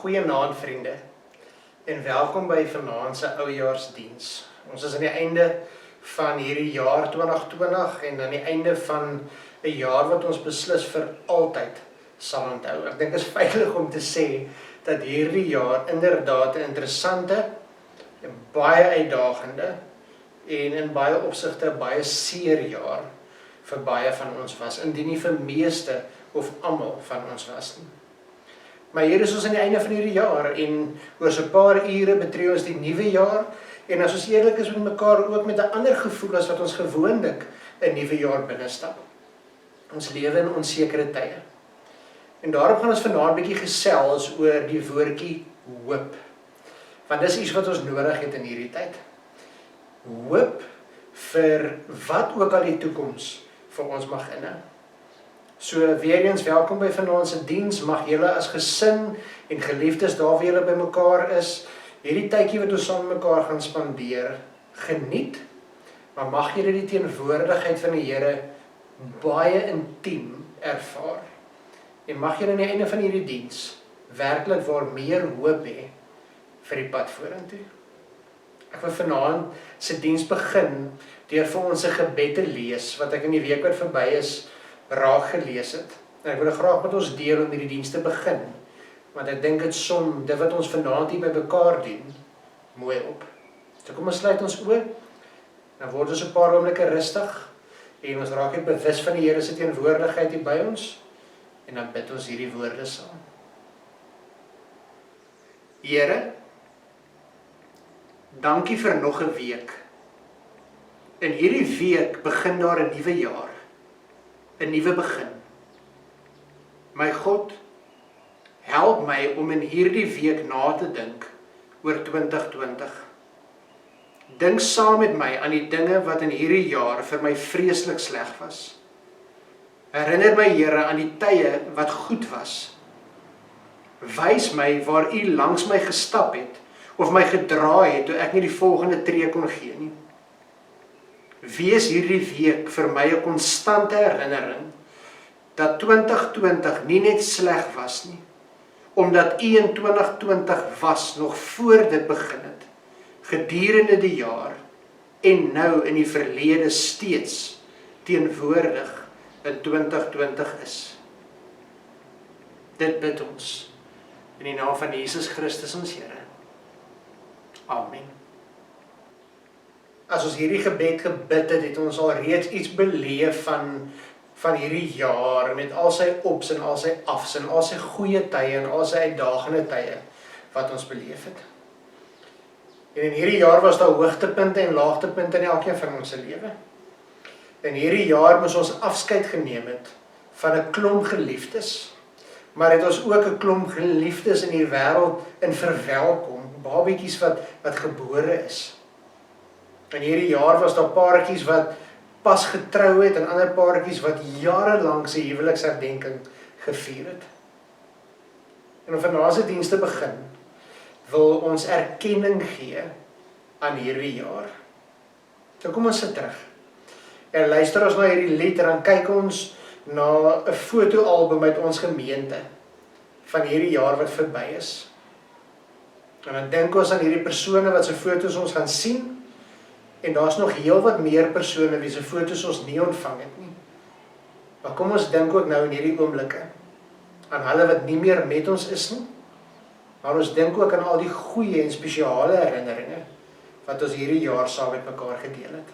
Goeienaand vriende en welkom by vanaand se oujaarsdiens. Ons is aan die einde van hierdie jaar 2020 en aan die einde van 'n jaar wat ons beslis vir altyd sal onthou. Ek dink dit is veilig om te sê dat hierdie jaar inderdaad 'n interessante en baie uitdagende en in baie opsigte baie seer jaar vir baie van ons was, indien nie vir meeste of almal van ons was nie. Maar hier is ons aan die einde van hierdie jaar en oor so 'n paar ure betree ons die nuwe jaar en as ons eerlik is met mekaar ook met 'n ander gevoel as wat ons gewoonlik 'n nuwe jaar binnestap. Ons lewe in onsekere tye. En daarom gaan ons vanaand 'n bietjie gesels oor die woordjie hoop. Want dis iets wat ons nodig het in hierdie tyd. Hoop vir wat ook al die toekoms vir ons mag inhou. So weer eens welkom by vanaand se diens, mag julle as gesin en geliefdes daar waar julle by mekaar is, hierdie tydjie wat ons saam met mekaar gaan spandeer, geniet, maar mag julle die teenwoordigheid van die Here baie intiem ervaar. En mag julle aan die einde van hierdie diens werklik waar meer hoop hê vir die pad vorentoe. Ek wil vanaand se diens begin deur vir ons 'n gebed te lees wat ek in die week wat verby is raak gelees het. En ek wil graag met ons deel om hierdie diens te begin, want ek dink dit som dit wat ons vanaand hier by mekaar doen mooi op. So kom ons sluit ons oë, dan word ons 'n paar oomblikke rustig en ons raak net bewus van die Here se teenwoordigheid hier by ons en dan bid ons hierdie woorde saam. Here, dankie vir nog 'n week. In hierdie week begin daar 'n nuwe jaar. 'n nuwe begin. My God, help my om in hierdie week na te dink oor 2020. Dink saam met my aan die dinge wat in hierdie jaar vir my vreeslik sleg was. Herinner my, Here, aan die tye wat goed was. Wys my waar U langs my gestap het of my gedraai het toe ek nie die volgende tree kon gee nie. Wees hierdie week vir my 'n konstante herinnering dat 2020 nie net sleg was nie, omdat U in 2020 was nog voor dit begin het, gedurende die jaar en nou in die verlede steeds teenwoordig in 2020 is. Dit bid ons in die naam van Jesus Christus ons Here. Amen. As ons hierdie gebed gebid het, het ons al reeds iets beleef van hierdie jaar, met al sy ops en al sy afs en al sy goeie tye en al sy uitdagende tye wat ons beleef het. En in hierdie jaar was daar hoogtepunte en laagtepunte in elkeen van ons lewe. In hierdie jaar moes ons afskeid geneem het van 'n klomp geliefdes, maar het ons ook 'n klomp geliefdes in die wêreld in verwelkom, babietjies wat gebore is. In hierdie jaar was daar paartjies wat pas getrou het en ander paartjies wat jarelang se huweliksherdenking gevier het. En om vanaand se diens te begin, wil ons erkenning gee aan hierdie jaar. So kom ons sit terug. En luister ons na hierdie lied en dan kyk ons na 'n fotoalbum uit ons gemeente van hierdie jaar wat verby is. En dan dink ons aan hierdie persone wat se foto's ons gaan sien, en daar's nog heel wat meer persone wie se foto's ons nie ontvang het nie. Maar kom ons dink ook nou in hierdie oomblikke aan hulle wat nie meer met ons is nie, maar ons dink ook aan al die goeie en spesiale herinneringe wat ons hierdie jaar saam met mekaar gedeel het.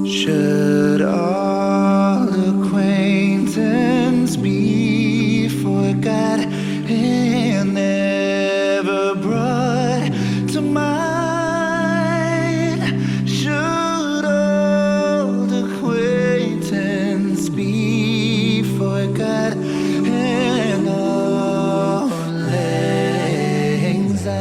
Should all acquaintance be forgot and never brought to mind? Should old acquaintance be forgot and all lang syne?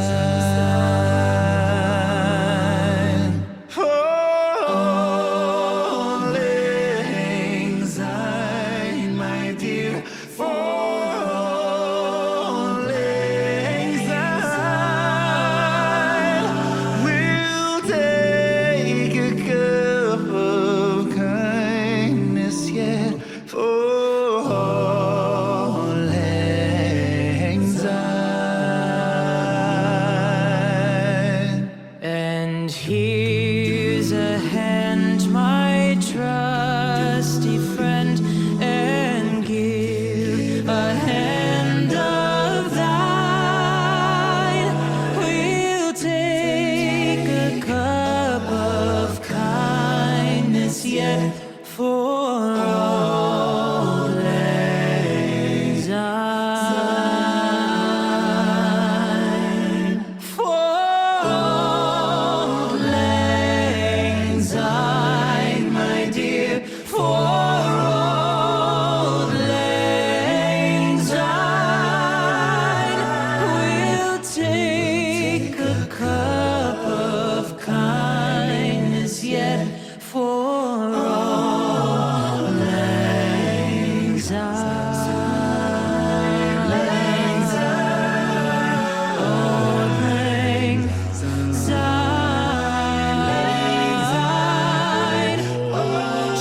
And here's a hand, my trusty friend, and give a hand of thine. We'll take a cup of kindness yet for all lang syne. For auld lang syne, my dear, for auld lang syne. We'll take a cup of kindness yet for auld lang syne. Auld lang syne.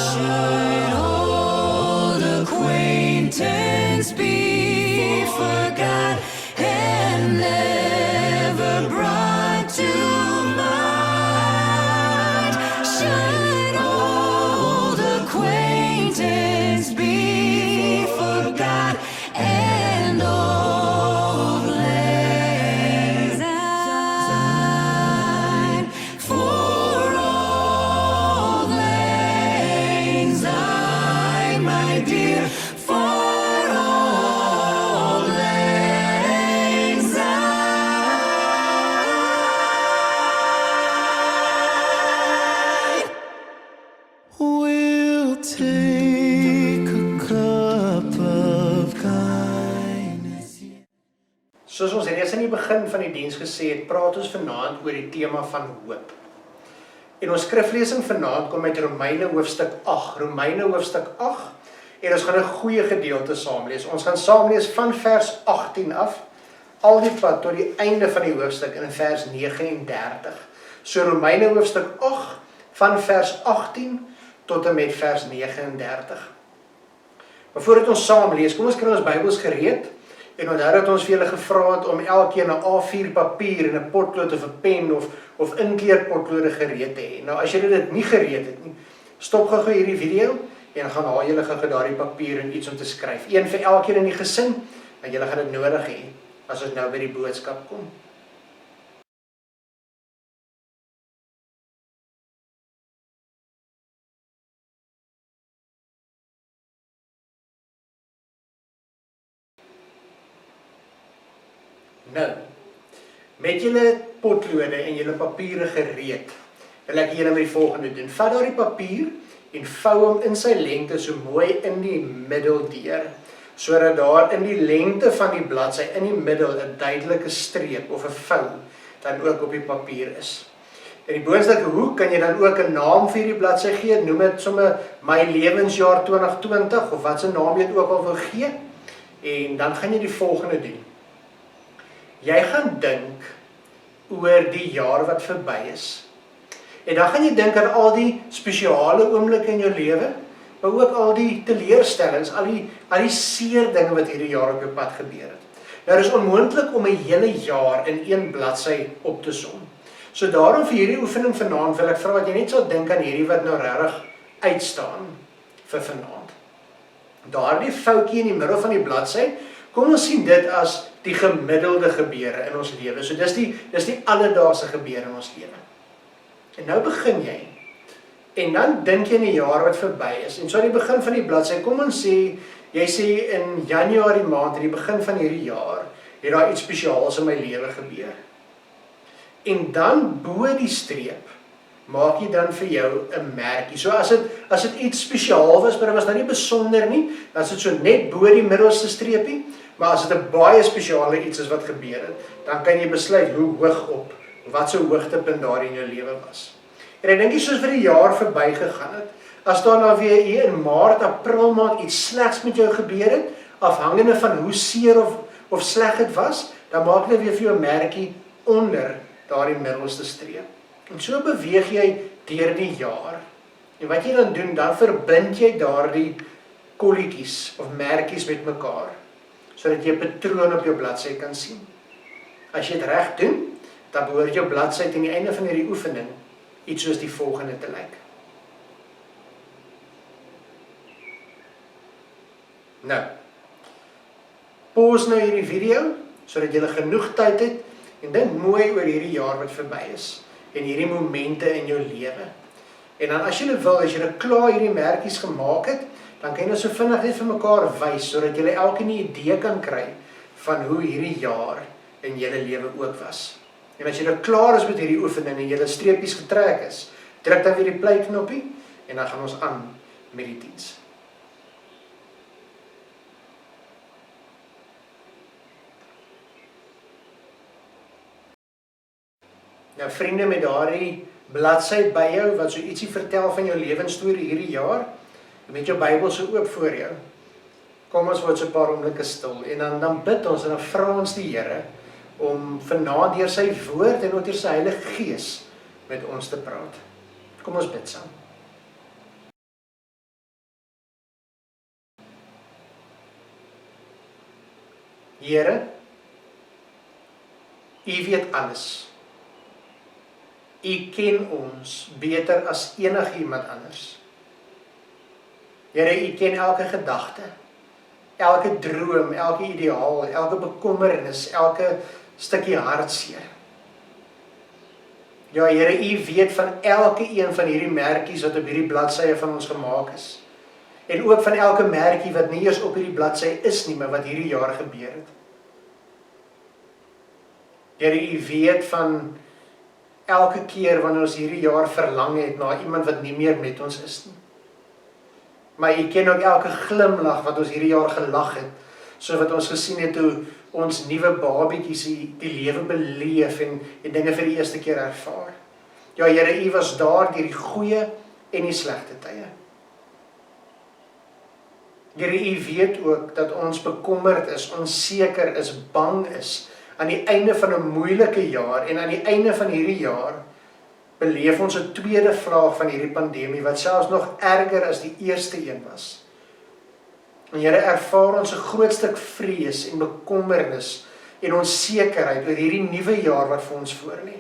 Should old acquaintance be forgot and never brought to mind? Should old acquaintance be forgot and old lang syne? For auld lang syne, my dear, for auld lang syne. We'll take a cup of kindness. Soos ons reeds in die begin van die diens gesê het, praat ons vanaand oor die tema van hoop. En ons skriflesing vanaand kom uit Romeine hoofstuk 8. Romeine hoofstuk 8, en ons gaan 'n goeie gedeelte saam lees. Ons gaan saam lees van vers 18 af, al die pad tot die einde van die hoofstuk in vers 39. So Romeine hoofstuk 8, van vers 18 tot en met vers 39. Maar voordat ons saam lees, kom ons kry ons Bybels gereed, en onthou dat ons vir julle gevra het om elkeen 'n A4 papier en 'n potlood of 'n pen of inkleerpotlode gereed te hê. Nou as julle dit nie gereed het nie, stop gou hierdie video en gaan haal julle gou daardie papier en iets om te skryf. Een vir elkeen in die gesin, want julle gaan dit nodig hê as ons nou by die boodskap kom. Nou, met julle potlode en julle papiere gereed, wil ek julle met die volgende doen. Vat daardie papier en vou hom in sy lengte so mooi in die middel deur, sodat daar in die lengte van die bladsy in die middel 'n duidelike streep of 'n vou dan ook op die papier is. In die boonste hoek kan jy dan ook 'n naam vir die bladsy gee, noem dit sommer my lewensjaar 2020 of wat se naam jy dit ook al wil gee, en dan gaan jy die volgende doen. Jy gaan dink oor die jaar wat verby is. En dan gaan jy dink aan al die spesiale oomblikke in jou lewe, maar ook al die teleurstellings, al die seer dinge wat hierdie jaar op jou pad gebeur het. Nou, dit is onmoontlik om 'n hele jaar in een bladsy op te som. So daarom vir hierdie oefening vanaand wil ek vra dat jy net sal dink aan hierdie wat nou regtig uitstaan vir vanaand. Daardie foutjie in die middel van die bladsy, kom ons sien dit as die gemiddelde gebeure in ons lewe. So dis die alledaagse gebeure in ons lewe. En nou begin jy. En dan dink jy in 'n jaar wat verby is. En so aan die begin van die bladsy, kom ons sê, jy sê in Januarie maand, aan die begin van hierdie jaar, het daar iets spesiaals in my lewe gebeur. En dan bo die streep, maak jy dan vir jou 'n merkie. So as dit iets spesiaal was, maar dit was nou nie besonder nie, dan is dit so net bo die middelste streepie, maar as dit 'n baie spesiale iets is wat gebeur het, dan kan jy besluit hoe hoog op, wat so hoogtepunt daar in jou lewe was. En ek dink soos vir die jaar verby gegaan het, as daar nou weer hier in Maart, April maand iets slegs met jou gebeur het, afhangende van hoe seer of sleg dit was, dan maak jy weer vir jou 'n merkie onder daardie middelste streep. En so beweeg jy deur die jaar. En wat jy dan doen, dan verbind jy daardie kolletjies of merkies met mekaar, sodat jy 'n patroon op jou bladsy kan sien. As jy dit reg doen, dan behoort jou bladsy teen die einde van hierdie oefening iets soos die volgende te lyk. Nou, pause nou hierdie video, sodat jy genoeg tyd het, en dink mooi oor hierdie jaar wat verby is, en hierdie momente in jou lewe. En dan as jy wil, as jy klaar hierdie merkies gemaak het, dan kan jy nou so vinnig net vir mekaar wys, sodat jy elkeen 'n idee kan kry van hoe hierdie jaar in julle lewe ook was. En as jy klaar is met hierdie oefening en julle streepies getrek is, druk dan weer die play knoppie, en dan gaan ons aan met die diens. Nou vriende, met daardie bladsy by jou, wat so ietsie vertel van jou lewensstorie hierdie jaar, met jou Bybel so oop voor jou, kom ons word so 'n paar oomblikke stil, en dan bid ons, en dan vra ons die Here, om vanaand deur sy woord, en ook deur sy Heilige Gees, met ons te praat. Kom ons bid saam. Here, U weet alles. U ken ons beter as enigiemand anders. Here, U ken elke gedagte, elke droom, elke ideaal, elke bekommernis, elke stukkie hartseer. Ja, Here, U weet van elke een van hierdie merkies wat op hierdie bladsye van ons gemaak is. En ook van elke merkie wat nie eers op hierdie bladsy is nie, maar wat hierdie jaar gebeur het. Here, U weet van elke keer wanneer ons hierdie jaar verlang het na iemand wat nie meer met ons is nie. Maar U ken ook elke glimlag wat ons hierdie jaar gelag het, so wat ons gesien het hoe ons nuwe babietjies die lewe beleef en dinge vir die eerste keer ervaar. Ja, Here, U was daar deur die goeie en die slegte tye. Here, U weet ook dat ons bekommerd is, onseker is, bang is, aan die einde van 'n moeilike jaar, en aan die einde van hierdie jaar beleef ons 'n tweede vlaag van hierdie pandemie, wat selfs nog erger as die eerste een was. En Here, ervaar ons 'n groot stuk vrees en bekommernis en onsekerheid oor hierdie nuwe jaar wat vir ons voorlê.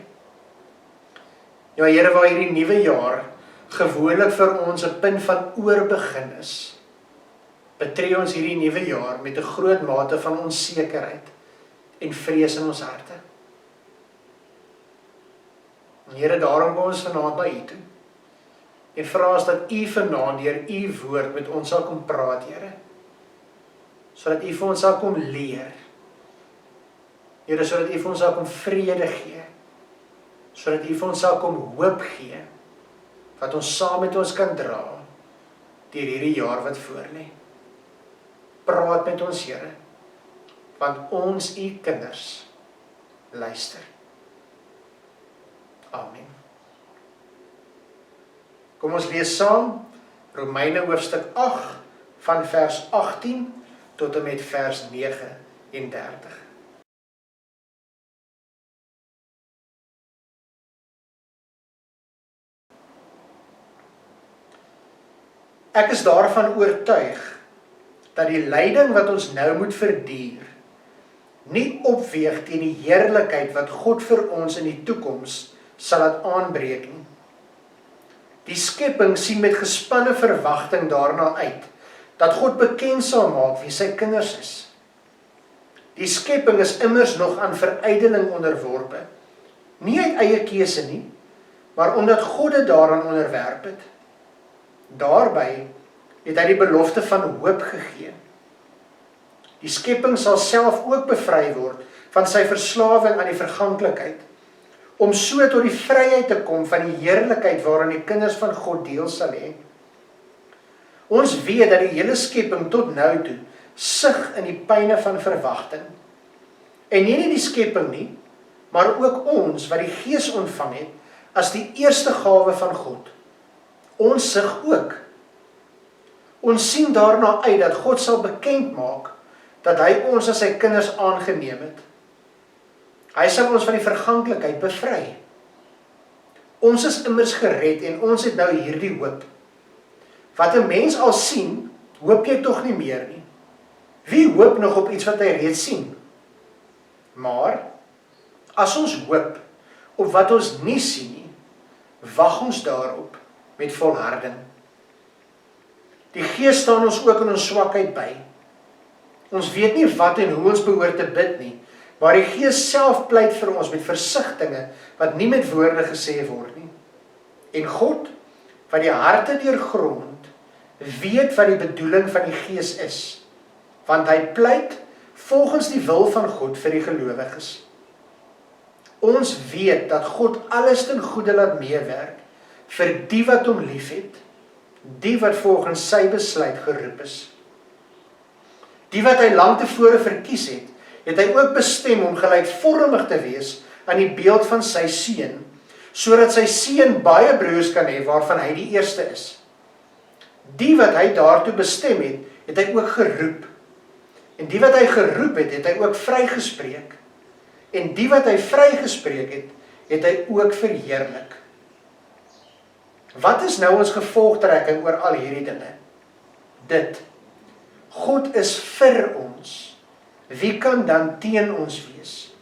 Ja, Here, waar hierdie nuwe jaar gewoonlik vir ons 'n punt van oorbegin is, betree ons hierdie nuwe jaar met 'n groot mate van onsekerheid en vrees in ons harte. En Here, daarom kom ons vanaand na U toe, en vra ons dat U vanaand deur U woord met ons sal kom praat, Here, sodat U vir ons sal kom leer, Here, sodat U vir ons sal kom vrede gee, sodat U vir ons sal kom hoop gee, wat ons saam met ons kan dra, deur hierdie jaar wat voorlê. Praat met ons, Here, want ons U kinders luister. Amen. Kom ons lees saam Romeine hoofstuk 8 van vers 18 tot en met vers 39. Ek is daarvan oortuig dat die lyding wat ons nou moet verduur, nie opweeg teen die heerlikheid wat God vir ons in die toekoms sal laat aanbreek nie. Die skepping sien met gespanne verwagting daarna uit, dat God bekend sal maak wie sy kinders is. Die skepping is immers nog aan verydeling onderworpe, nie uit eie keuse nie, maar omdat God dit daaraan onderwerp het. Daarby het hy die belofte van hoop gegee. Die skepping sal self ook bevry word van sy verslawing aan die verganklikheid, om so tot die vryheid te kom van die heerlikheid waaraan die kinders van God deel sal hê. Ons weet dat die hele skepping tot nou toe sug in die pyne van verwagting. En nie net die skepping nie, maar ook ons wat die Gees ontvang het as die eerste gawe van God. Ons sug ook. Ons sien daarna uit dat God sal bekend maak dat hy ons as sy kinders aangeneem het. Hy sal ons van die verganklikheid bevry. Ons is immers gered en ons het nou hierdie hoop. Wat 'n mens al sien, hoop jy tog nie meer nie. Wie hoop nog op iets wat hy reeds sien? Maar, as ons hoop op wat ons nie sien nie, wag ons daarop met volharding. Die Gees staan ons ook in ons swakheid by. Ons weet nie wat en hoe ons behoort te bid nie, maar die Gees self pleit vir ons met versigtinge wat nie met woorde gesê word nie. En God, wat die harte deurgrond, weet wat die bedoeling van die Gees is, want hy pleit volgens die wil van God vir die gelowiges. Ons weet dat God alles ten goeie laat meewerk vir die wat hom liefhet, die wat volgens sy besluit geroep is. Die wat hy lank tevore verkies het, het hy ook bestem om gelykvormig te wees aan die beeld van sy seun, sodat sy seun baie broers kan hê waarvan hy die eerste is. Die wat hy daartoe bestem het, het hy ook geroep. En die wat hy geroep het, het hy ook vrygespreek. En die wat hy vrygespreek het, het hy ook verheerlik. Wat is nou ons gevolgtrekking oor al hierdie dinge? Dit. God is vir ons. Wie kan dan teen ons wees?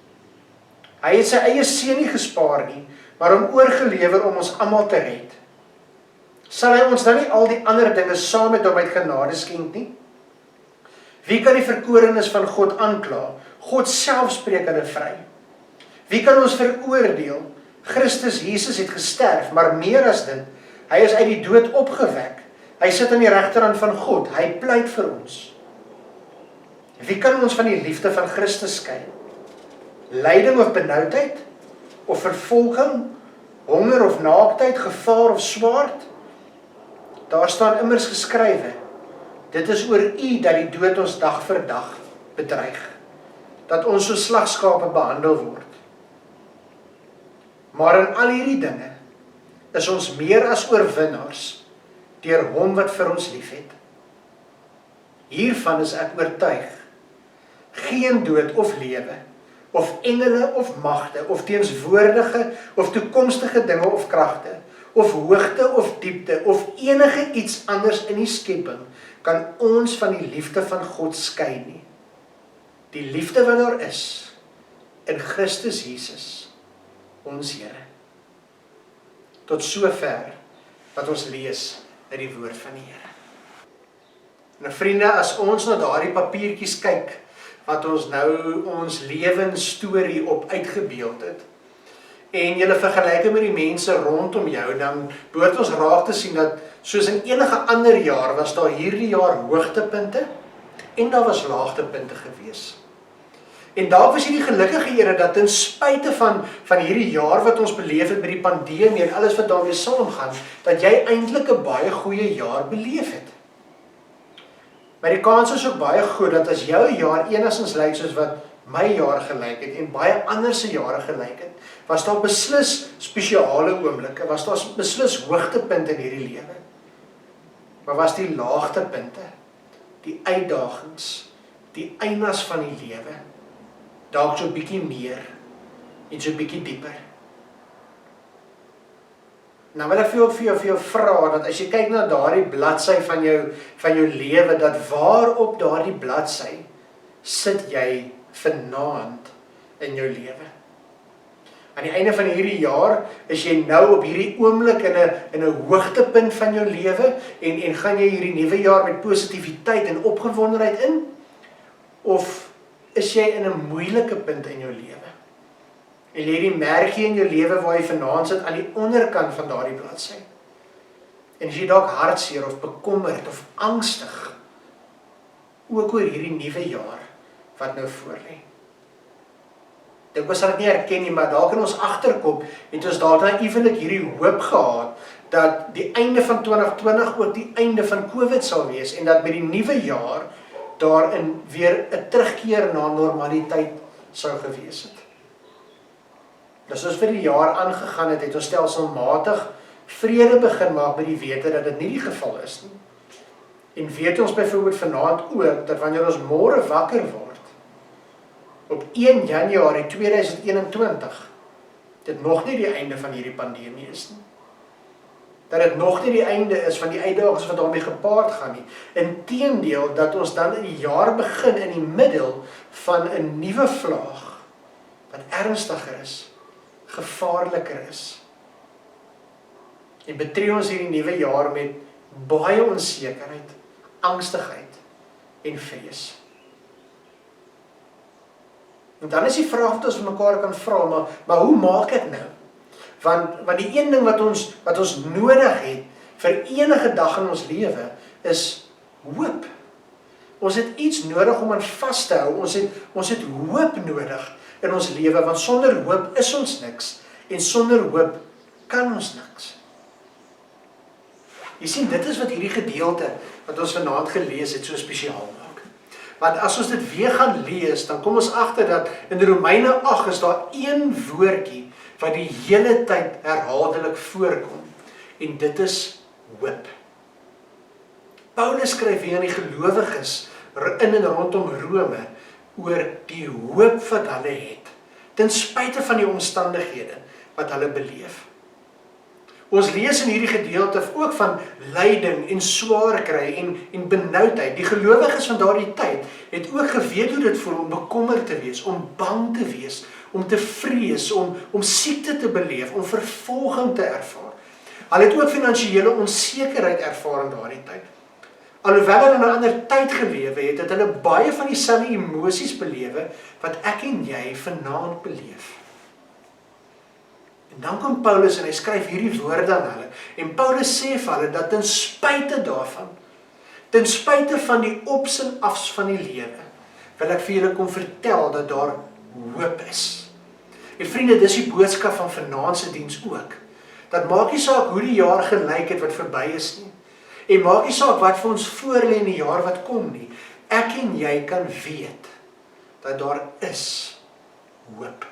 Hy het sy eie seun nie gespaar nie, maar hom oorgelewer om ons almal te red. Sal hy ons dan nie al die ander dinge saam met hom uit genade skenk nie? Wie kan die verkorenes van God aankla? God self spreek hulle vry. Wie kan ons veroordeel? Christus Jesus het gesterf, maar meer as dit, hy is uit die dood opgewek. Hy sit aan die regterhand van God, hy pleit vir ons. Wie kan ons van die liefde van Christus skei? Lyding of benoudheid? Of vervolging? Honger of naaktheid? Gevaar of swaard? Daar staan immers geskrywe, dit is oor u dat die dood ons dag vir dag bedreig, dat ons so slagskape behandel word. Maar in al hierdie dinge is ons meer as oorwinnaars deur hom wat vir ons liefhet. Hiervan is ek oortuig. Geen dood of lewe, of engele of magte, of teenswoordige of toekomstige dinge of kragte, of hoogte of diepte, of enige iets anders in die skepping, kan ons van die liefde van God skei nie. Die liefde wat daar is, in Christus Jesus, ons Here. Tot sover wat ons lees uit die woord van die Here. Nou vriende, as ons na daardie papiertjies kyk, wat ons nou ons lewensstorie op uitgebeeld het, en jy vergelyk met die mense rondom jou, dan behoort ons raak te sien dat, soos in enige ander jaar, was daar hierdie jaar hoogtepunte, en daar was laagtepunte gewees. En daar was hierdie gelukkige Here, dat ten spyte van hierdie jaar wat ons beleef het met die pandemie, en alles wat daarmee saamgaan, dat jy eintlik 'n baie goeie jaar beleef het. Maar die kans is ook baie goed, dat as jou jaar enigstens lyk soos wat my jaar gelyk het, en baie ander se jare gelyk het, was daar beslis spesiale oomblikke, was daar beslis hoogtepunte in hierdie lewe. Maar was die laagtepunte, die uitdagings, die eindes van die lewe, dalk so 'n bietjie meer, en so 'n bietjie dieper. Nou wil ek vir jou vra, dat as jy kyk na daardie bladsy van jou lewe, dat waar op daardie bladsy sit jy vanaand in jou lewe? Aan die einde van hierdie jaar, is jy nou op hierdie oomblik in 'n hoogtepunt van jou lewe, en gaan jy hierdie nuwe jaar met positiwiteit en opgewondenheid in? Of is jy in 'n moeilike punt in jou lewe? En lê die mergie in jou lewe waar jy vanaand sit aan die onderkant van daardie bladsy. En as jy dalk hartseer of bekommerd of angstig, ook oor hierdie nuwe jaar wat nou voorlê. Dink ons sal dit nie herken nie, maar dalk in ons agterkop het ons dalk naïewelik hierdie hoop gehad dat die einde van 2020 ook die einde van COVID sal wees en dat met die nuwe jaar daarin weer 'n terugkeer na normaliteit sou gewees het. Dus as vir die jaar aangegaan het, het ons stelselmatig vrede begin maak met die wete dat dit nie die geval is nie. En weet ons byvoorbeeld vanaand ook, dat wanneer ons môre wakker word, op 1 Januarie 2021, dit nog nie die einde van hierdie pandemie is nie. Dat dit nog nie die einde is van die uitdagings wat daarmee gepaard gaan nie. Inteendeel, dat ons dan in die jaar begin in die middel van 'n nuwe vlaag, wat ernstiger is, gevaarliker is. En betree ons hierdie nuwe jaar met baie onsekerheid, angstigheid en vrees. En dan is die vraag wat ons vir mekaar kan vra, maar hoe maak ek nou? Want die een ding wat ons nodig het vir enige dag in ons lewe is hoop. Ons het iets nodig om aan vas te hou. Ons het hoop nodig in ons lewe, want sonder hoop is ons niks en sonder hoop kan ons niks. Jy sien, dit is wat hierdie gedeelte wat ons vanaand gelees het so spesiaal maak. Want as ons dit weer gaan lees, dan kom ons agter dat in Romeine 8 is daar een woordjie wat die hele tyd herhaaldelik voorkom, en dit is hoop. Paulus skryf hier aan die gelowiges in en rondom Rome oor die hoop wat hulle het, ten spyte van die omstandighede wat hulle beleef. Ons lees in hierdie gedeelte ook van lyding en swaar kry en benoudheid. Die gelowiges van daardie tyd het ook geweet hoe dit voel om bekommerd te wees, om bang te wees, om te vrees, om siekte te beleef, om vervolging te ervaar. Hulle het ook finansiële onsekerheid ervaar in daardie tyd. Alhoewel hulle in 'n ander tyd gelewe het, het hulle baie van dieselfde emosies belewe wat ek en jy vanaand beleef. En dan kom Paulus en hy skryf hierdie woorde aan hulle. En Paulus sê vir hulle dat ten spyte daarvan, ten spyte van die ops en afs van die lewe, wil ek vir julle kom vertel dat daar hoop is. En vriende, dis die boodskap van vanaand se diens ook. Dat maak nie saak hoe die jaar gelyk het wat verby is nie. En maak nie saak wat vir ons voorlê in die jaar wat kom nie. Ek en jy kan weet dat daar is hoop.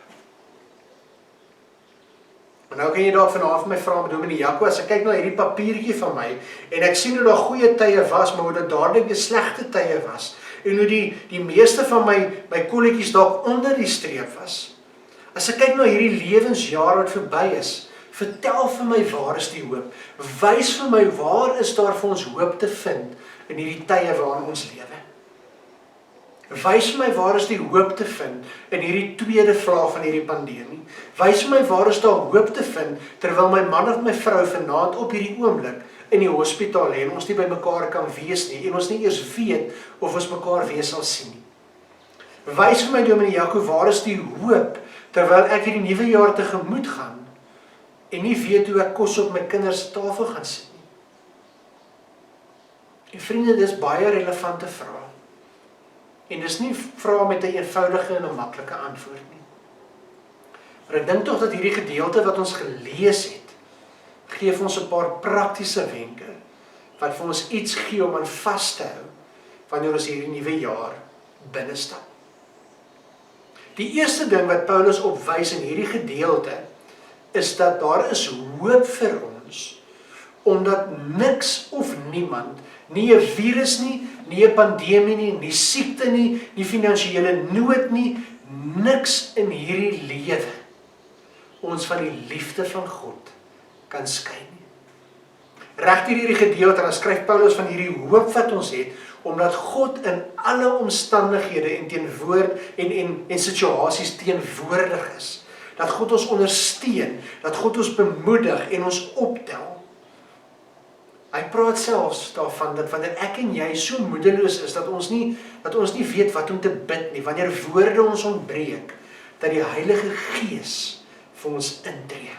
Maar nou kan jy dalk vanaand vir my vra, met Dominee Jaco, as ek kyk na hierdie papiertjie van my, en ek sien hoe daar goeie tye was, maar hoe dit dadelik die slegte tye was, en hoe die meeste van my kolletjies dalk onder die streep was. As ek kyk na hierdie lewensjaar wat verby is, vertel vir my, waar is die hoop? Wys vir my, waar is daar vir ons hoop te vind in hierdie tye waarin ons lewe? Wys vir my, waar is die hoop te vind in hierdie tweede vlaag van hierdie pandemie? Wys vir my, waar is daar hoop te vind terwyl my man of my vrou vanaand op hierdie oomblik in die hospitaal lê en ons nie by mekaar kan wees nie en ons nie eers weet of ons mekaar weer sal sien nie. Wys vir my, Dominee Jaco, waar is die hoop terwyl ek hierdie nuwe jaar tegemoet gaan en nie weet hoe ek kos op my kinders se tafel gaan sit nie. En vriende, dis baie relevante vrae. En dis nie vrae met 'n eenvoudige en 'n maklike antwoord nie. Maar ek dink tog dat hierdie gedeelte wat ons gelees het, gee vir ons 'n paar praktiese wenke wat vir ons iets gee om aan vas te hou wanneer ons hierdie nuwe jaar binne stap. Die eerste ding wat Paulus opwys in hierdie gedeelte is dat daar is hoop vir ons, omdat niks of niemand, nie 'n virus nie, nie 'n pandemie nie siekte nie finansiële nood nie, niks in hierdie lewe ons van die liefde van God kan skei nie. Reg deur hierdie gedeelte dan skryf Paulus van hierdie hoop wat ons het, omdat God in alle omstandighede en situasies teenwoordig is. Dat God ons ondersteun, dat God ons bemoedig en ons optel. Hy praat selfs daarvan dat wanneer ek en jy so moedeloos is dat ons nie weet wat om te bid nie, wanneer woorde ons ontbreek, dat die Heilige Gees vir ons intree.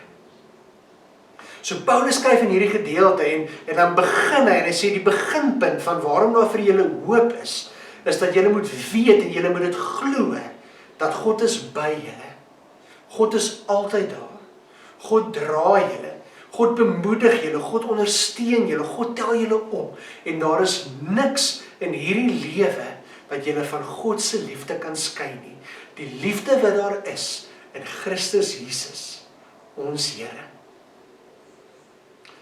So Paulus skryf in hierdie gedeelte en dan begin hy en hy sê die beginpunt van waarom daar vir julle hoop is dat julle moet weet en julle moet dit glo dat God is by julle. God is altyd daar. God dra julle. God bemoedig julle. God ondersteun julle. God tel julle op. En daar is niks in hierdie lewe wat julle van God se liefde kan skei nie. Die liefde wat daar is in Christus Jesus, ons Here.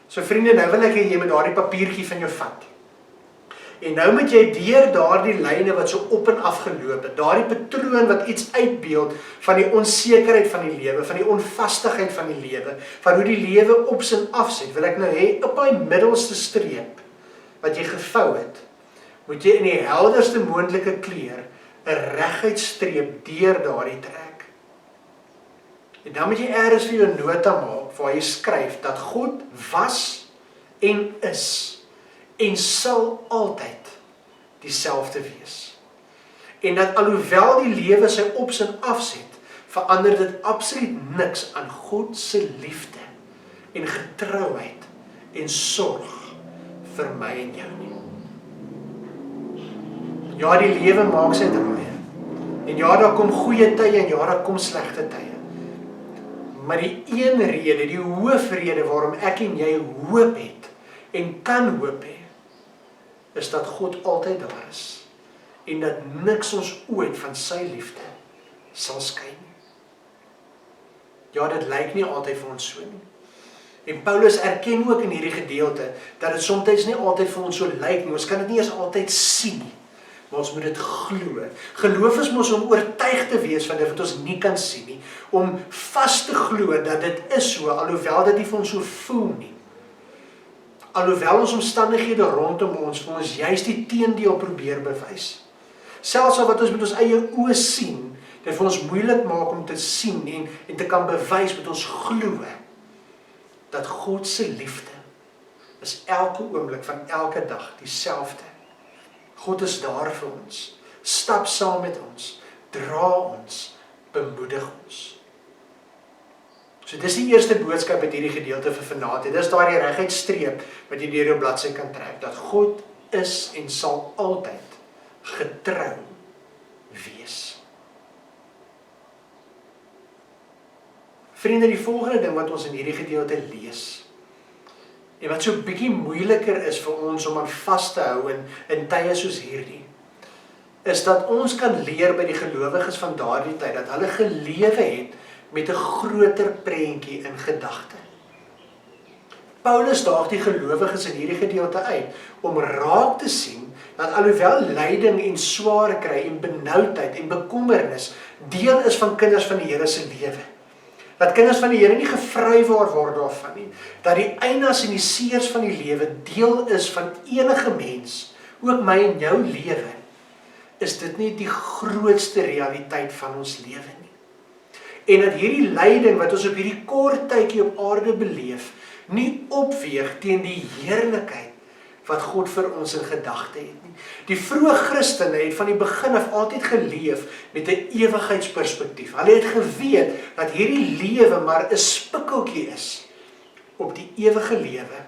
So vriende, nou wil ek hê jy moet daardie papiertjie van jou vat. En nou moet jy deur daardie lyne wat so op en af geloop het, daardie patroon wat iets uitbeeld van die onsekerheid van die lewe, van die onvastigheid van die lewe, van hoe die lewe ops en afs het, wil ek nou hê op daai middelste streep wat jy gevou het, moet jy in die helderste moontlike kleur 'n reguit streep deur daardie trek. En dan moet jy eers vir jou nota maak waar jy skryf dat God was en is en sal altyd dieselfde wees. En dat alhoewel die lewe sy ops en afs het, verander dit absoluut niks aan God se liefde en getrouheid en sorg vir my en jou nie. Ja, die lewe maak sy draaie. En ja, daar kom goeie tye en ja, daar kom slegte tye. Maar die een rede, die hoofrede waarom ek en jy hoop het en kan hoop hê, is dat God altyd daar is en dat niks ons ooit van sy liefde sal skei nie. Ja, dit lyk nie altyd vir ons so nie. En Paulus erken ook in hierdie gedeelte dat dit soms nie altyd vir ons so lyk nie. Ons kan dit nie eens altyd sien nie. Maar ons moet dit glo. Geloof is mos om oortuig te wees van dit wat ons nie kan sien nie. Om vas te glo dat dit is so, alhoewel dit nie vir ons so voel nie. Alhoewel ons omstandighede rondom ons vir ons juist die teendeel probeer bewys. Selfs al wat ons met ons eie oë sien, dit vir ons moeilik maak om te sien en te kan bewys met ons glo dat God se liefde is elke oomblik van elke dag dieselfde. God is daar vir ons, stap saam met ons, dra ons, bemoedig ons. So dis die eerste boodskap uit hierdie gedeelte vir vanaand. Dis daardie reguit streep wat jy deur jou bladsy kan trek, dat God is en sal altyd getrou wees. Vriende, die volgende ding wat ons in hierdie gedeelte lees, en wat so 'n bietjie moeiliker is vir ons om aan vas te hou in tye soos hierdie, is dat ons kan leer by die gelowiges van daardie tyd, dat hulle gelewe het met 'n groter prentjie in gedagte. Paulus daag die gelowiges in hierdie gedeelte uit, om raak te sien, dat alhoewel lyding en swaar kry en benoudheid en bekommernis deel is van kinders van die Here se lewe. Dat kinders van die Here nie gevrywaar word daarvan nie. Dat die einas en die seers van die lewe deel is van enige mens, ook my en jou lewe, is dit nie die grootste realiteit van ons lewe nie. En dat hierdie lyding wat ons op hierdie kort tydjie op aarde beleef, nie opweeg teen die heerlikheid wat God vir ons in gedagte het nie. Die vroeë Christene het van die begin af altyd geleef met 'n ewigheidsperspektief. Hulle het geweet dat hierdie lewe maar 'n spikkeltjie is op die ewige lewe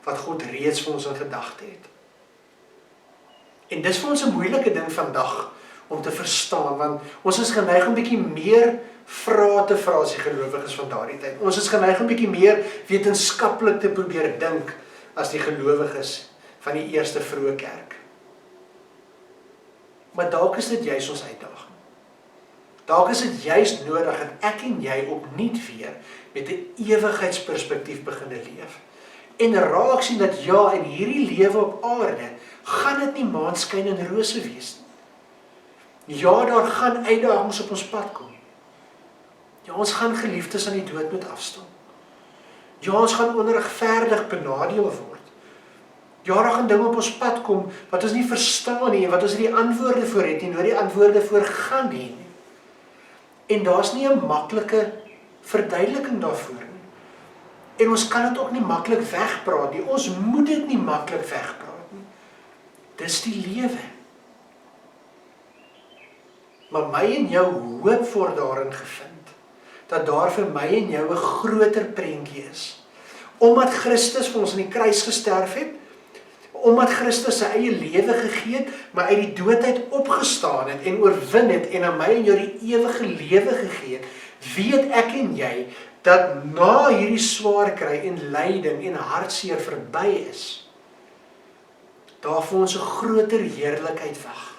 wat God reeds vir ons in gedagte het. En dis vir ons 'n moeilike ding vandag om te verstaan, want ons is geneig om bietjie meer vrae te vra as die gelowiges van daardie tyd. Ons is geneig om bietjie meer wetenskaplik te probeer dink as die gelowiges van die eerste vroeë kerk. Maar dalk is dit juist ons uitdaging. Dalk is dit juist nodig dat ek en jy opnuut weer met 'n ewigheidsperspektief begin leef. En raak sien dat ja, in hierdie lewe op aarde gaan dit nie maanskyn en rose wees nie. Ja, daar gaan uitdagings op ons pad kom. Ja, ons gaan geliefdes aan die dood moet afstaan. Ja, ons gaan onregverdig benadeel word. Ja, daar gaan dinge op ons pad kom wat ons nie verstaan nie, en wat ons nie die antwoorde voor het nie, nooit die antwoorde voor gaan hê nie. En daar's nie 'n maklike verduideliking daarvoor nie. En ons kan dit ook nie maklik wegpraat nie. Ons moet dit nie maklik wegpraat nie. Dis die lewe. Maar my en jou hoop word daarin gevind, dat daar vir my en jou 'n groter prentjie is. Omdat Christus vir ons aan die kruis gesterf het, omdat Christus sy eie lewe gegee het, maar uit die dood uit opgestaan het en oorwin het en aan my en jou die ewige lewe gegee het, weet ek en jy dat na hierdie swaar kry en lyding en hartseer verby is, daar vir ons 'n groter heerlikheid wag.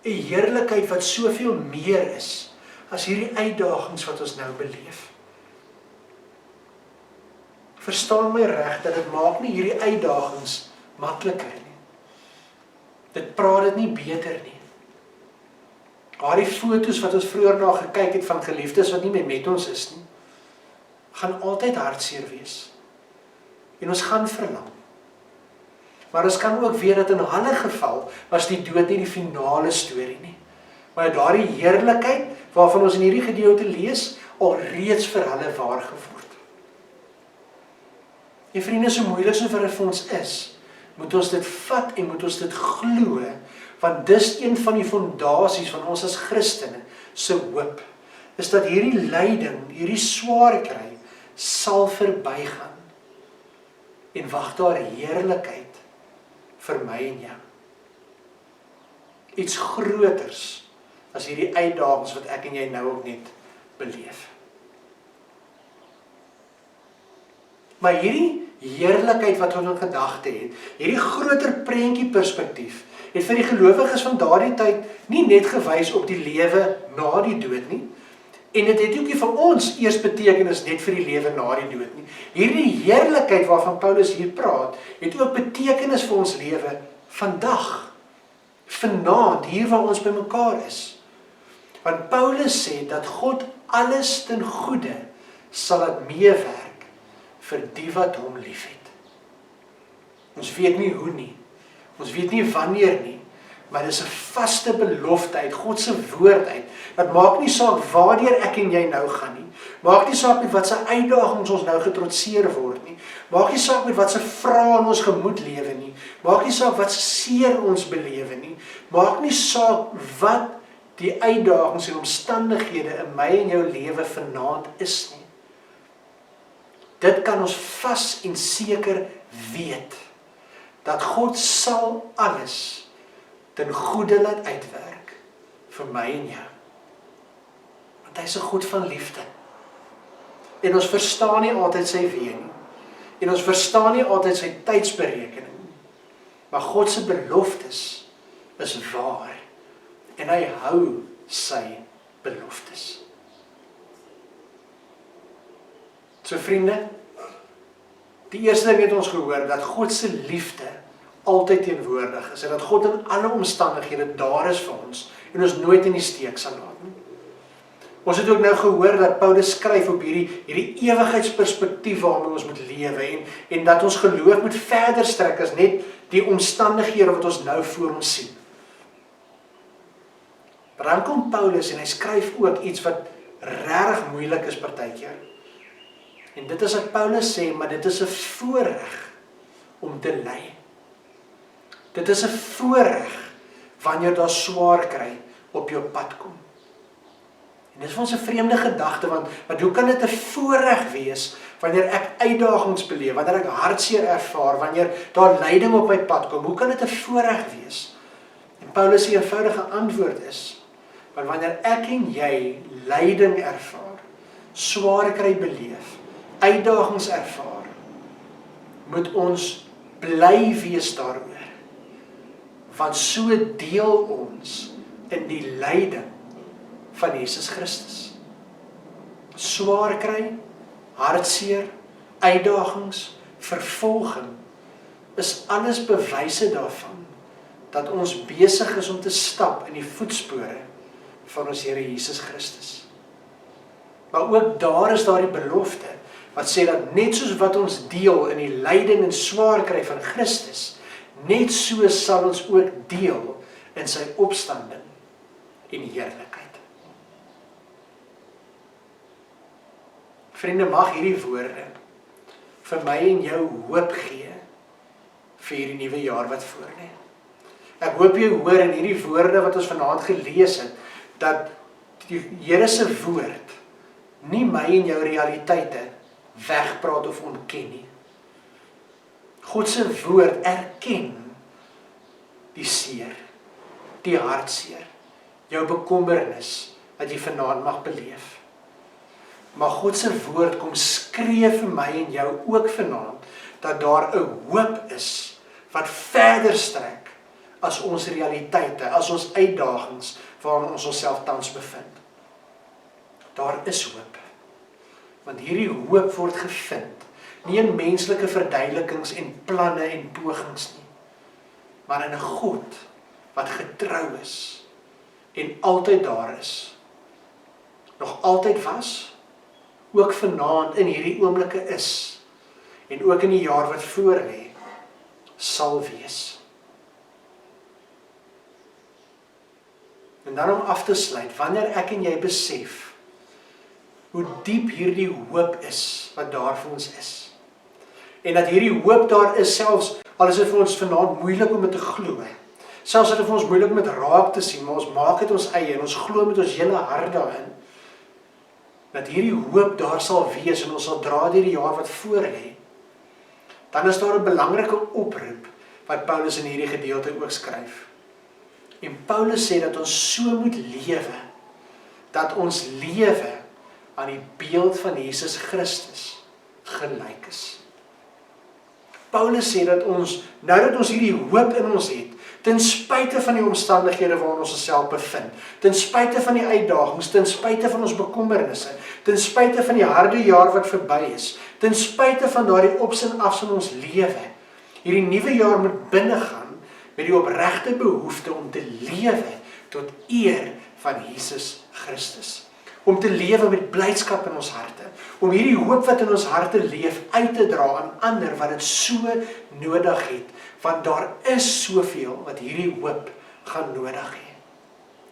'n Heerlikheid wat soveel meer is as hierdie uitdagings wat ons nou beleef. Verstaan my reg dat dit maak nie hierdie uitdagings makliker nie. Dit praat dit nie beter nie. Daardie foto's wat ons vroeër na gekyk het van geliefdes wat nie meer met ons is nie, gaan altyd hartseer wees. En ons gaan verlang. Maar ons kan ook weet dat in hulle geval was die dood nie die finale storie nie. Maar daardie heerlikheid waarvan ons in hierdie gedeelte lees, alreeds vir hulle waar geword. En vriende, so moeilik so vir ons is, moet ons dit vat en moet ons dit glo, want dis een van die fondasies van ons as Christene se hoop, is dat hierdie lyding, hierdie swaar kry, sal verbygaan. En wag daar heerlikheid vir my en jou. Iets groters as hierdie uitdagings wat ek en jy nou ook net beleef. Maar hierdie heerlikheid wat ons in gedagte het, hierdie groter prentjie perspektief, het vir die gelowiges van daardie tyd nie net gewys op die lewe na die dood nie, en dit het ook nie vir ons eers betekenis net vir die lewe na die dood nie. Hierdie heerlikheid waarvan Paulus hier praat, het ook betekenis vir ons lewe vandag, vanaand, hier waar ons bymekaar is. Want Paulus sê dat God alles ten goeie sal laat meewerk vir die wat hom liefhet. Ons weet nie hoe nie, ons weet nie wanneer nie, maar dit is 'n vaste belofte uit God se woord uit. Dat maak nie saak waardeur ek en jy nou gaan nie. Maak nie saak met wat se uitdagings ons nou getrotseer word nie. Maak nie saak met wat se vrae in ons gemoed lewe nie. Maak nie saak wat se seer ons belewe nie. Maak nie saak wat die uitdagings en omstandighede in my en jou lewe vanaand is nie. Dit kan ons vas en seker weet, dat God sal alles ten goeie laat uitwerk vir my en jou. Want hy is 'n God van liefde. En ons verstaan nie altyd sy weë nie. En ons verstaan nie altyd sy tydsberekening nie. Maar God se beloftes is waar. En hy hou sy beloftes. So vriende, die eerste ding het ons gehoor, dat God se liefde altyd teenwoordig is, en dat God in alle omstandighede daar is vir ons, en ons nooit in die steek sal laat nie. Ons het ook nou gehoor dat Paulus skryf op hierdie ewigheidsperspektief waarmee ons moet lewe, en dat ons geloof moet verder strek as net die omstandighede wat ons nou voor ons sien. Maar dan kom Paulus en hy skryf ook iets wat regtig moeilik is partykeer. En dit is wat Paulus sê, maar dit is 'n voorreg om te ly. Dit is 'n voorreg wanneer daar swaar kry op jou pad kom. En dit is vir ons 'n vreemde gedagte, want hoe kan dit 'n voorreg wees wanneer ek uitdagings beleef, wanneer ek hartseer ervaar, wanneer daar lyding op my pad kom? Hoe kan dit 'n voorreg wees? En Paulus se eenvoudige antwoord is, want wanneer ek en jy lyding ervaar, swaar kry beleef, uitdagings ervaar, moet ons bly wees daaroor. Want so deel ons in die lyding van Jesus Christus. Swaar kry, hartseer, uitdagings, vervolging, is alles bewyse daarvan, dat ons besig is om te stap in die voetspore van ons Here Jesus Christus. Maar ook daar is daar die belofte, wat sê dat net soos wat ons deel in die lyding en swaar kry van Christus, net so sal ons ook deel in sy opstanding en heerlikheid. Vriende, mag hierdie woorde vir my en jou hoop gee vir hierdie nuwe jaar wat voorlê. Ek hoop jy hoor in hierdie woorde wat ons vanaand gelees het, dat die Here se woord nie my en jou realiteite wegpraat of ontken nie. God se woord erken die seer, die hartseer, jou bekommernis wat jy vanaand mag beleef. Maar God se woord kom skree vir my en jou ook vanaand, dat daar 'n hoop is wat verder strek as ons realiteite, as ons uitdagings waarin ons onsself tans bevind. Daar is hoop. Want hierdie hoop word gevind, nie in menslike verduidelikings en planne en pogings nie, maar in 'n God wat getrou is en altyd daar is. Nog altyd was, ook vanaand in hierdie oomblikke is, en ook in die jaar wat voorlê, sal wees. En dan om af te sluit, wanneer ek en jy besef hoe diep hierdie hoop is wat daar vir ons is, en dat hierdie hoop daar is, selfs al is dit vir ons vanaand moeilik om dit te glo, selfs as dit vir ons moeilik om dit raak te sien, maar ons maak dit ons eie en ons glo met ons hele hart daarin, dat hierdie hoop daar sal wees en ons sal dra deur die jaar wat voorlê, dan is daar 'n belangrike oproep wat Paulus in hierdie gedeelte ook skryf. En Paulus sê dat ons so moet lewe, dat ons lewe aan die beeld van Jesus Christus gelyk is. Paulus sê dat ons, nou dat ons hierdie hoop in ons het, ten spyte van die omstandighede waarin ons onsself bevind, ten spyte van die uitdagings, ten spyte van ons bekommernisse, ten spyte van die harde jaar wat verby is, ten spyte van daardie ops en afs in ons lewe, hierdie nuwe jaar moet binnegaan met die opregte behoefte om te lewe tot eer van Jesus Christus. Om te lewe met blydskap in ons harte, om hierdie hoop wat in ons harte leef uit te dra aan ander wat dit so nodig het, want daar is soveel wat hierdie hoop gaan nodig hê.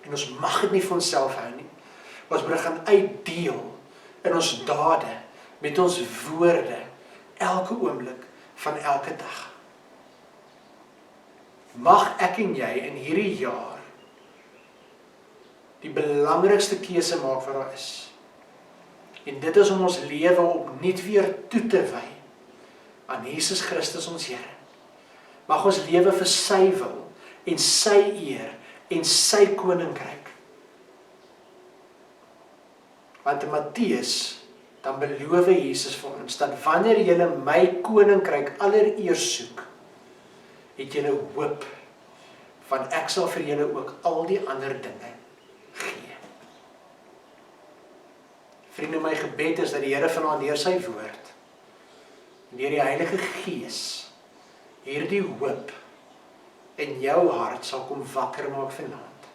En ons mag dit nie vir onsself hou nie. Ons moet gaan uitdeel in ons dade, met ons woorde, elke oomblik van elke dag. Mag ek en jy in hierdie jaar die belangrikste keuse maak wat daar is. En dit is om ons lewe opnuut weer toe te wy aan Jesus Christus ons Here. Mag ons lewe vir sy wil en sy eer en sy koninkryk. Want in Matteus dan beloof Jesus vir ons dat wanneer julle my koninkryk allereers soek, het julle hoop, want ek sal vir julle ook al die ander dinge gee. Vriende, my gebed is dat die Here vanaand deur sy woord en deur die Heilige Gees hierdie hoop in jou hart sal kom wakker maak vanaand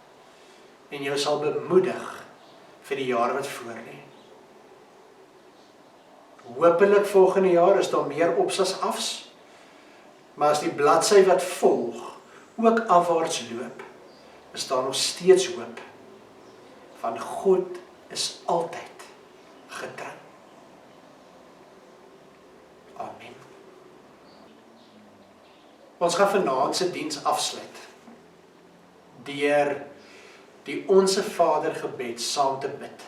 en jou sal bemoedig vir die jaar wat voorlê. Hoopelik volgende jaar is daar meer ops as afs, maar as die bladsy wat volg ook afwaarts loop, is daar nog steeds hoop, van God is altyd getrou. Amen. Ons gaan vanaand se diens afsluit deur die Onse Vader gebed saam te bid.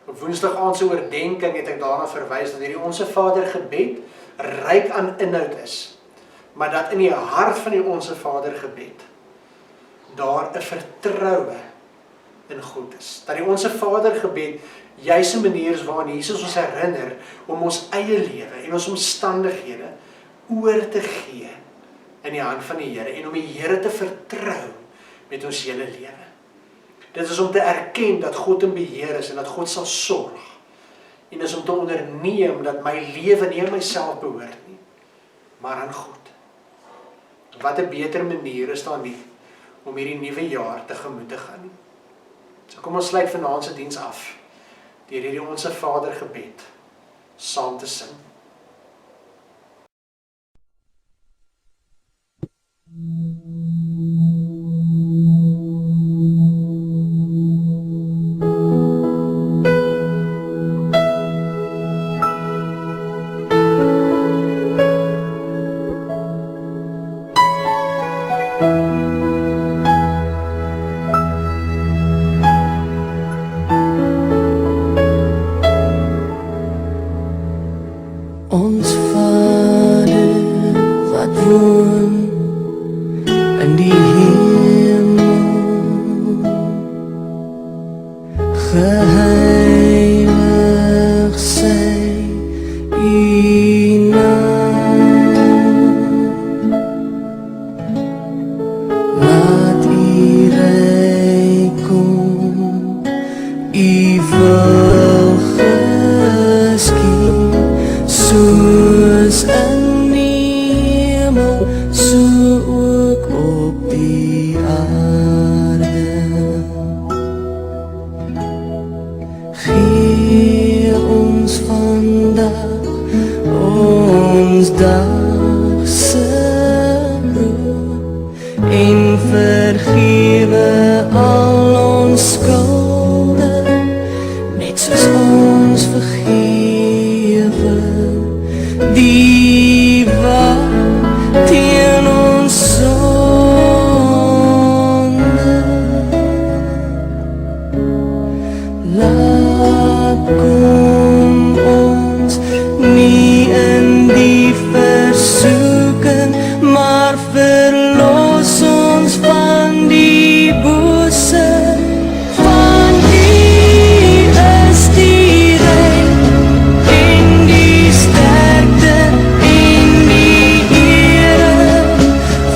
Op Woensdag aand se oordenking het ek daarna verwys dat hierdie Onse Vader gebed ryk aan inhoud is, maar dat in die hart van die Onse Vader gebed daar 'n vertroue in God is. Dat die Onse Vader gebed juis 'n manier is waarin Jesus ons herinner om ons eie lewe en ons omstandighede oor te gee in die hand van die Here en om die Here te vertrou met ons hele lewe. Dit is om te erken dat God in beheer is en dat God sal sorg. En is om te onderneem dat my lewe nie aan myself behoort nie, maar aan God. Wat 'n beter manier is daar nie om hierdie nuwe jaar tegemoet te gaan nie. So kom ons sluit vanaand se diens af deur hierdie Onse Vader gebed saam te sing. Ons Vader wat woon in die hemel, geheilig sy U naam. Laat U ryk kom, U wil geskied, soos in die hemel, so ook op die aarde. Gee ons vandag ons dagse brood en vergewe al ons skulde, net soos ons vergewe die wat teen ons sonde. Laat kom ons nie in die versoeking, maar verlos ons van die bose. Van U is die ryk en die sterkte en die ere,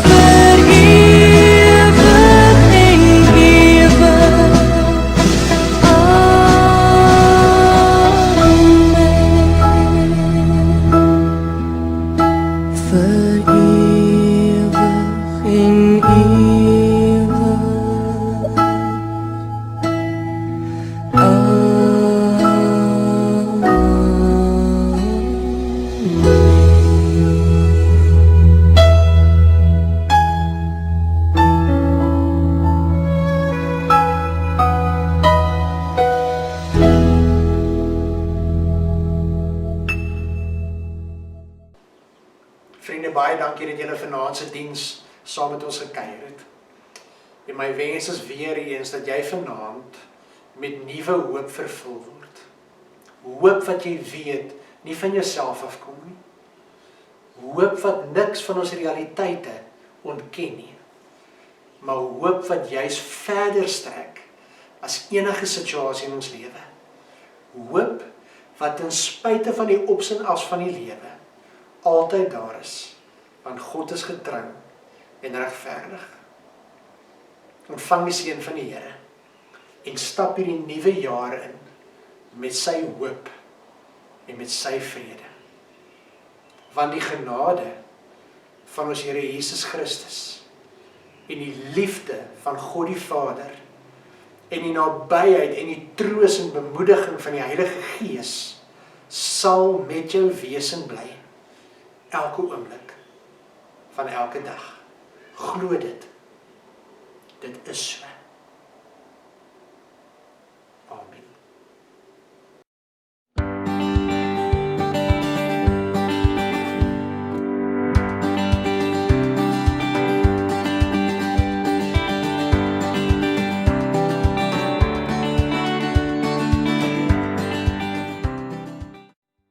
vir ewig en ewig. Vir ewig en ewig. Vriende, baie dankie dat julle vanaand se diens saam met ons gekuier het. En my wens is weer eens dat jy vanaand met nuwe hoop vervul word. Hoop wat jy weet nie van jouself afkom nie. Hoop wat niks van ons realiteite ontken nie. Maar hoop wat juis verder strek as enige situasie in ons lewe. Hoop wat ten spyte van die ops en afs van die lewe altyd daar is, want God is getrou en regverdig. Ontvang die seën van die Here en stap hierdie nuwe jaar in met sy hoop en met sy vrede. Want die genade van ons Here Jesus Christus en die liefde van God die Vader en die nabyheid en die troos en bemoediging van die Heilige Gees sal met jou wees en bly. Elke oomblik van elke dag. Glo dit. Dit is so.